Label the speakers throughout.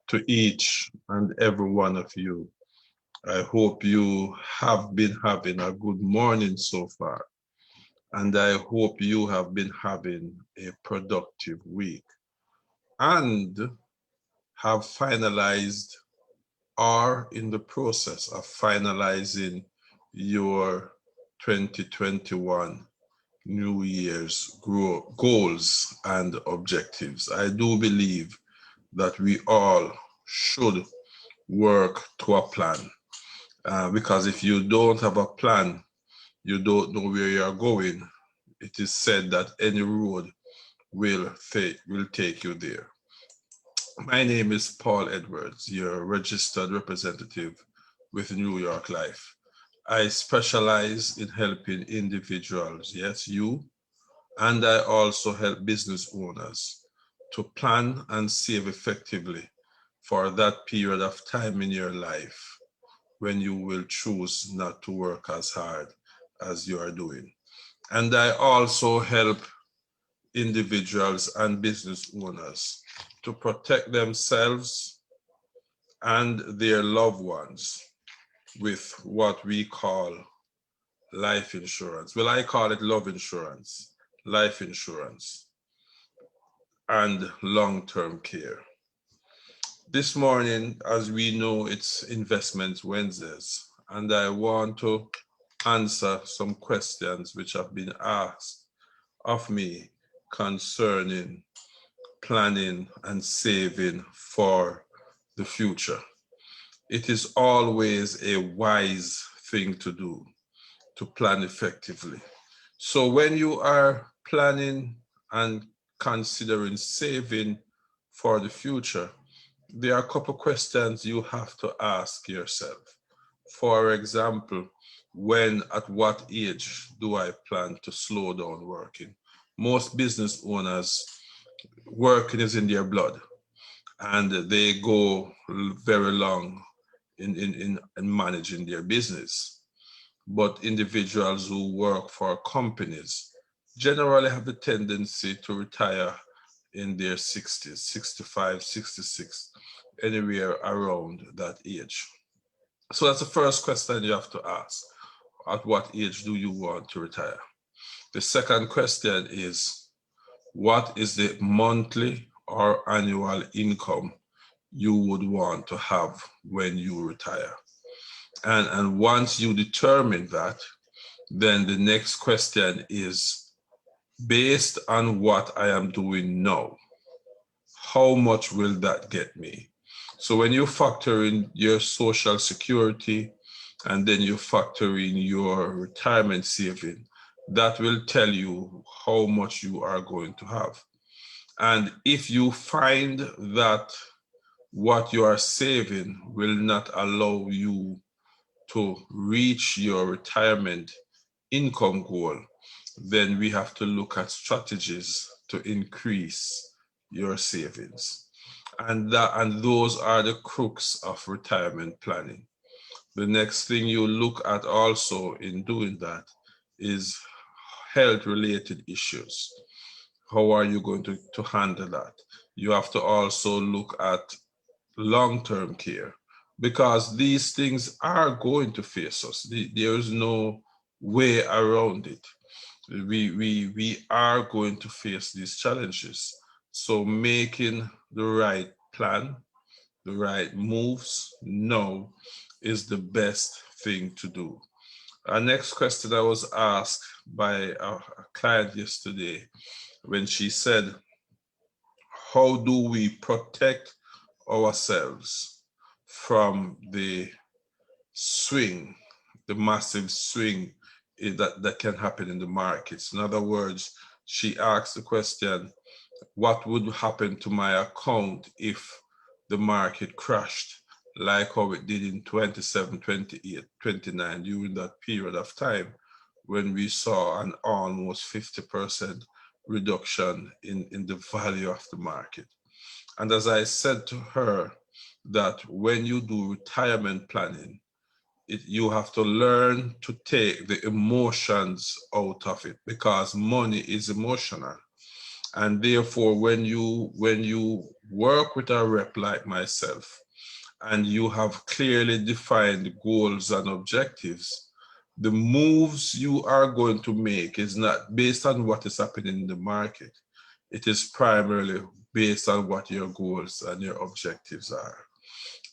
Speaker 1: to each and every one of you. I hope you have been having a good morning so far, and I hope you have been having a productive week and have finalized or in the process of finalizing your 2021 New Year's goals and objectives. I do believe that we all should work to a plan, because if you don't have a plan, you don't know where you are going. It is said that any road will take you there. My name is Paul Edwards, your registered representative with New York Life. I specialize in helping individuals, yes, you, and I also help business owners to plan and save effectively for that period of time in your life when you will choose not to work as hard as you are doing. And I also help individuals and business owners to protect themselves and their loved ones with what we call life insurance. Well, I call it love insurance, life insurance, and long-term care. This morning, as we know, it's Investment Wednesdays, and I want to answer some questions which have been asked of me concerning planning and saving for the future. It is always a wise thing to do, to plan effectively. So when you are planning and considering saving for the future, there are a couple questions you have to ask yourself. For example, at what age do I plan to slow down working? Most business owners, working is in their blood, and they go very long in managing their business. But individuals who work for companies generally have the tendency to retire in their 60s, 65, 66, anywhere around that age. So that's the first question you have to ask. At what age do you want to retire? The second question is, what is the monthly or annual income you would want to have when you retire? And once you determine that, then the next question is, based on what I am doing now, how much will that get me? So when you factor in your social security and then you factor in your retirement saving, that will tell you how much you are going to have. And if you find that what you are saving will not allow you to reach your retirement income goal, then we have to look at strategies to increase your savings. And those are the crux of retirement planning. The next thing you look at also in doing that is health-related issues. How are you going to handle that? You have to also look at long-term care, because these things are going to face us. There is no way around it. We are going to face these challenges. So making the right plan, the right moves now is the best thing to do. Our next question I was asked by a client yesterday when she said, how do we protect ourselves from the swing, the massive swing that can happen in the markets? In other words, she asked the question, what would happen to my account if the market crashed like how it did in 27, 28, 29, during that period of time when we saw an almost 50% reduction in the value of the market? And as I said to her, that when you do retirement planning, you have to learn to take the emotions out of it, because money is emotional. And therefore, when you work with a rep like myself, and you have clearly defined goals and objectives, the moves you are going to make is not based on what is happening in the market. It is primarily based on what your goals and your objectives are.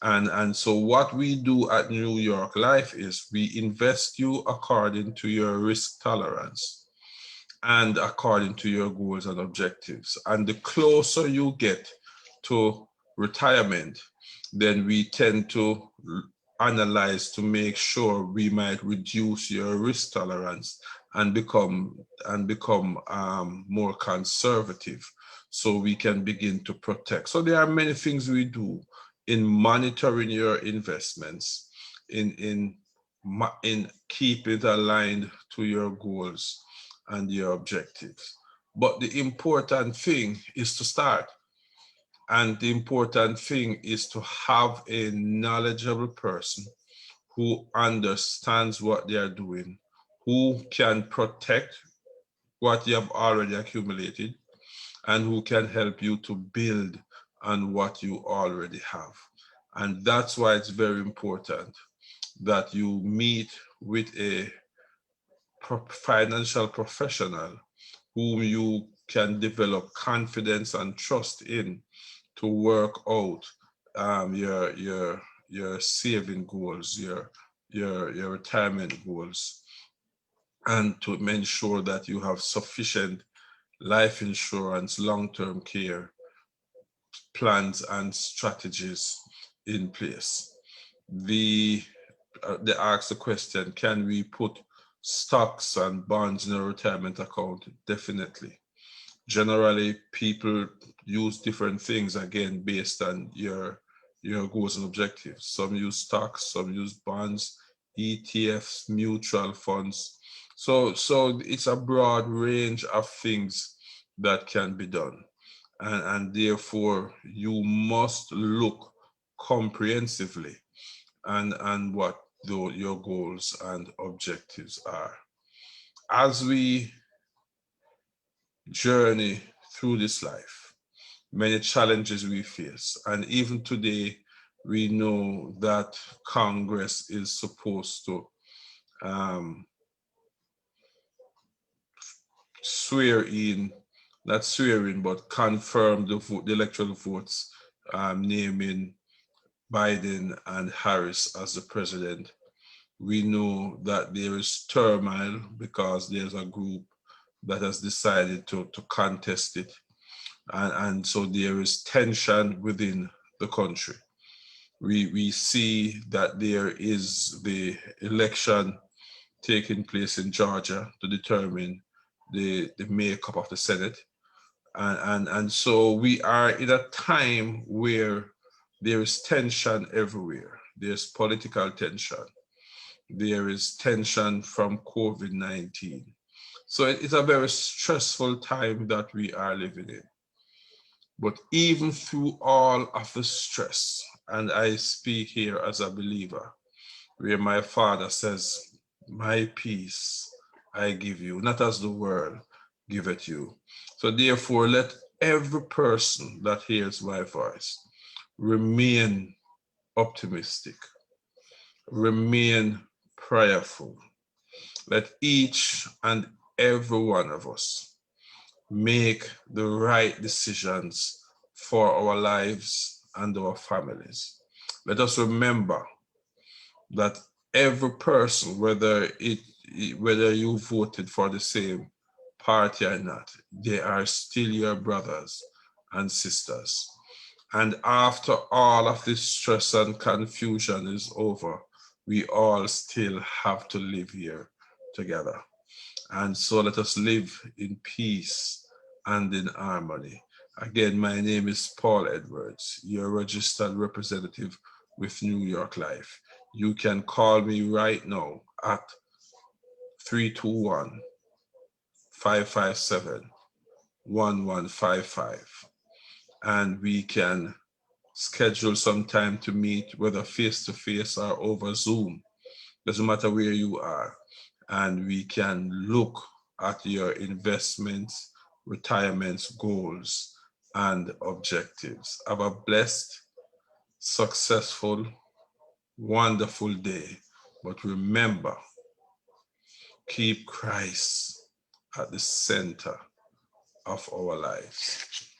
Speaker 1: And so what we do at New York Life is we invest you according to your risk tolerance and according to your goals and objectives. And the closer you get to retirement, then we tend to analyze to make sure we might reduce your risk tolerance and become more conservative, so we can begin to protect. So there are many things we do in monitoring your investments, in keeping it aligned to your goals and your objectives. But the important thing is to start. And the important thing is to have a knowledgeable person who understands what they are doing, who can protect what you have already accumulated, and who can help you to build on what you already have. And that's why it's very important that you meet with a financial professional whom you can develop confidence and trust in to work out your saving goals, your retirement goals, and to ensure that you have sufficient life insurance, long-term care plans and strategies in place. They ask the question, can we put stocks and bonds in a retirement account? Definitely. Generally, people use different things, again, based on your goals and objectives. Some use stocks, some use bonds, ETFs, mutual funds. So it's a broad range of things that can be done. And therefore, you must look comprehensively and what your goals and objectives are. As we journey through this life, many challenges we face, and even today, we know that Congress is supposed to swear in, not swear in, but confirm the electoral votes, naming Biden and Harris as the president. We know that there is turmoil because there's a group that has decided to contest it. And so there is tension within the country. We see that there is the election taking place in Georgia to determine the makeup of the Senate. And so we are in a time where there is tension everywhere. There's political tension. There is tension from COVID-19. So it's a very stressful time that we are living in. But even through all of the stress, and I speak here as a believer, where my Father says, my peace I give you, not as the world giveth you. So therefore, let every person that hears my voice remain optimistic, remain prayerful. Let each and every one of us make the right decisions for our lives and our families. Let us remember that every person, whether you voted for the same party or not, they are still your brothers and sisters. And after all of this stress and confusion is over, we all still have to live here together. And so let us live in peace and in harmony. Again, my name is Paul Edwards, your registered representative with New York Life. You can call me right now at 321-557-1155, and we can schedule some time to meet, whether face-to-face or over Zoom. Doesn't matter where you are. And we can look at your investments, retirement goals, and objectives. Have a blessed, successful, wonderful day. But remember, keep Christ at the center of our lives.